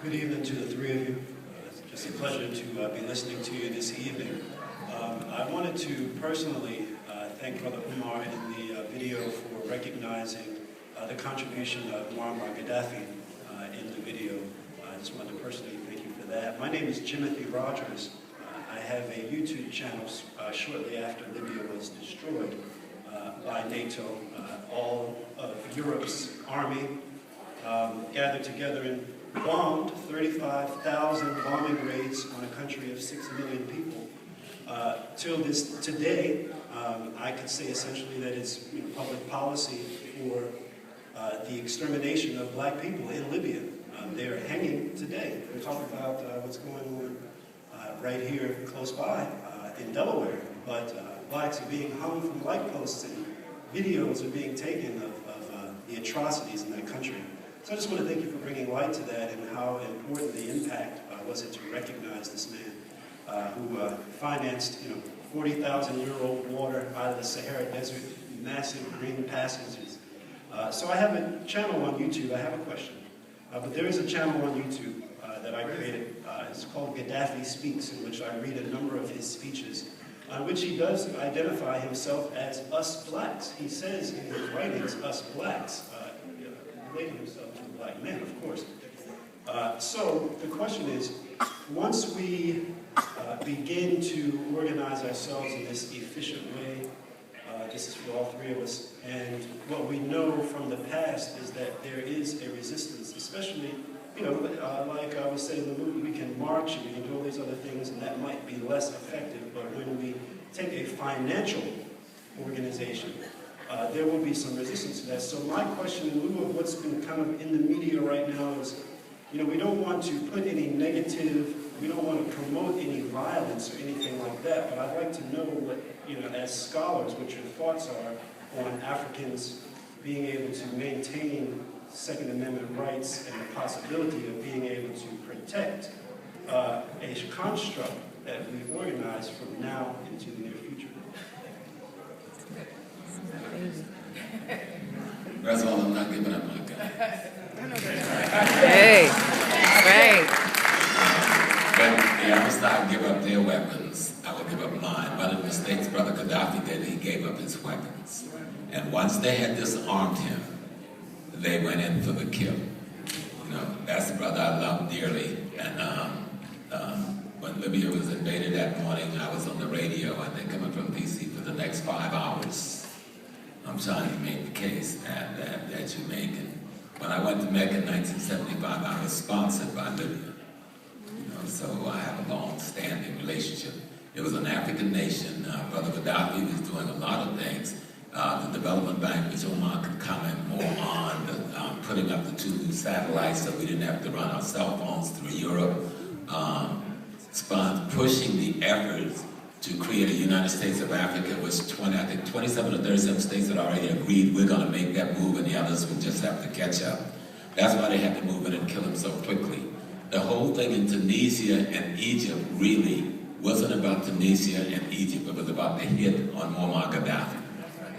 Good evening to the three of you. It's just a pleasure to be listening to you this evening. I wanted to personally thank Brother Umar in the video for recognizing the contribution of Muammar Ghaddafi in the video. I just wanted to personally thank you for that. My name is Timothy Rogers. I have a YouTube channel shortly after Libya was destroyed by NATO. All of Europe's army gathered together and bombed 35,000 bombing raids on a country of 6 million people. Today, I could say essentially that it's public policy for the extermination of black people in Libya. They're hanging today. We're talking about what's going on right here close by in Delaware. But blacks are being hung from light posts and videos are being taken of the atrocities in that country. So I just want to thank you for bringing light to that and how important the impact was it to recognize this man who financed 40,000-year-old water out of the Sahara Desert, massive green passages. So I have a channel on YouTube. I have a question. But there is a channel on YouTube that I created. It's called Gaddafi Speaks, in which I read a number of his speeches, on which he does identify himself as us blacks. He says in his writings, us blacks, relating himself to a black man, of course. So the question is, once we begin to organize ourselves in this efficient way, this is for all three of us, and what we know from the past is that there is a resistance, especially, like I was saying in the movie, we can march and we can do all these other things, and that might be less effective, but when we take a financial organization, there will be some resistance to that. So my question, in lieu of what's been kind of in the media right now, is, we don't want to put any negative, we don't want to promote any violence or anything like that, but I'd like to know what, as scholars, what your thoughts are on Africans being able to maintain Second Amendment rights and the possibility of being able to protect a construct that we organize from now into the near future. First of all, I'm not giving up my gun. Hey, right. When the Amistad give up their weapons, I will give up mine. One of the mistakes Brother Gaddafi did, he gave up his weapons. And once they had disarmed him, they went in for the kill. That's the brother I love dearly. And when Libya was invaded that morning, I was on the radio, and they're coming from D.C. for the next 5 hours. I'm trying to make the case that you make. And when I went to Mecca in 1975, I was sponsored by Libya. So I have a long-standing relationship. It was an African nation. Brother Gaddafi was doing a lot of things. The development bank, which Umar could comment more on, putting up the 2 satellites so we didn't have to run our cell phones through Europe, pushing the efforts to create a United States of Africa, which 27 or 37 states had already agreed we're going to make that move, and the others would just have to catch up. That's why they had to move in and kill him so quickly. The whole thing in Tunisia and Egypt really wasn't about Tunisia and Egypt. It was about the hit on Muammar Ghaddafi.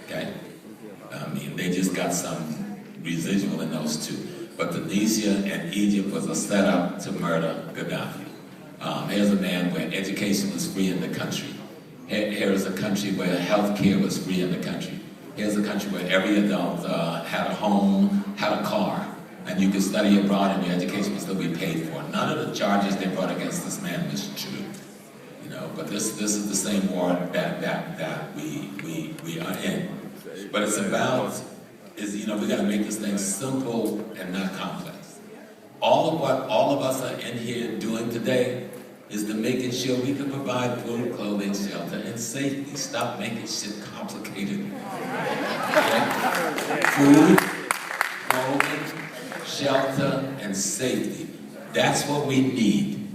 Okay? They just got some residual in those two. But Tunisia and Egypt was a setup to murder Gaddafi. Here's a man where education was free in the country. Here's a country where health care was free in the country. Here's a country where every adult had a home, had a car, and you could study abroad and your education would still be paid for. None of the charges they brought against this man was true. But this is the same war that we are in. But it's about, we got to make this thing simple and not complex. All of what all of us are in here doing today is to making sure we can provide food, clothing, shelter, and safety. Stop making shit complicated. Okay? Food, clothing, shelter, and safety. That's what we need.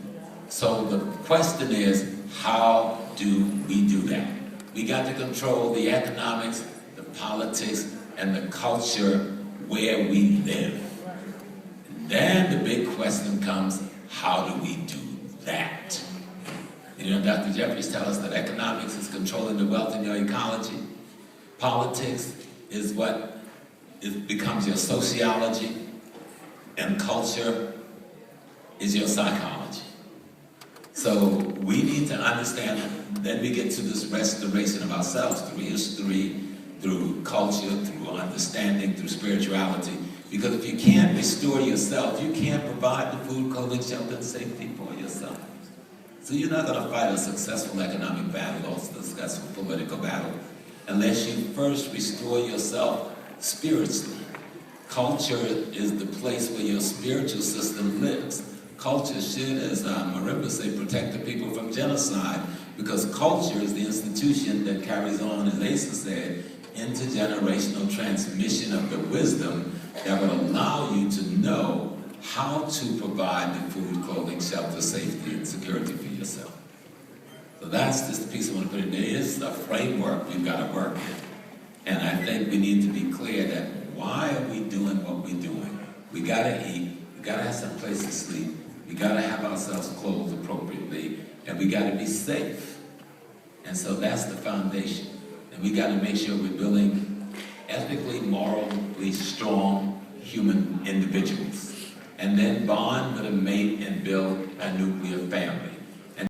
So the question is, how do we do that? We got to control the economics, the politics, and the culture where we live. And then the big question comes, how do we do that? Dr. Jeffries tells us that economics is controlling the wealth in your ecology. Politics is what becomes your sociology, and culture is your psychology. So we need to understand, then we get to this restoration of ourselves through history, through culture, through understanding, through spirituality. Because if you can't restore yourself, you can't provide the food, clothing, shelter, and safety for yourself. So you're not going to fight a successful economic battle or a successful political battle unless you first restore yourself spiritually. Culture is the place where your spiritual system lives. Culture should, as Marimba say, protect the people from genocide, because culture is the institution that carries on, as Asa said, intergenerational transmission of the wisdom that will allow you to know how to provide the food, clothing, shelter, safety, and security for yourself. So that's just the piece I want to put in. There is a framework we've got to work in. And I think we need to be clear that why are we doing what we're doing? We got to eat, we got to have some place to sleep, we got to have ourselves clothed appropriately, and we got to be safe. And so that's the foundation. And we got to make sure we're building ethically, morally strong human individuals. And then bond with a mate and build a nuclear family.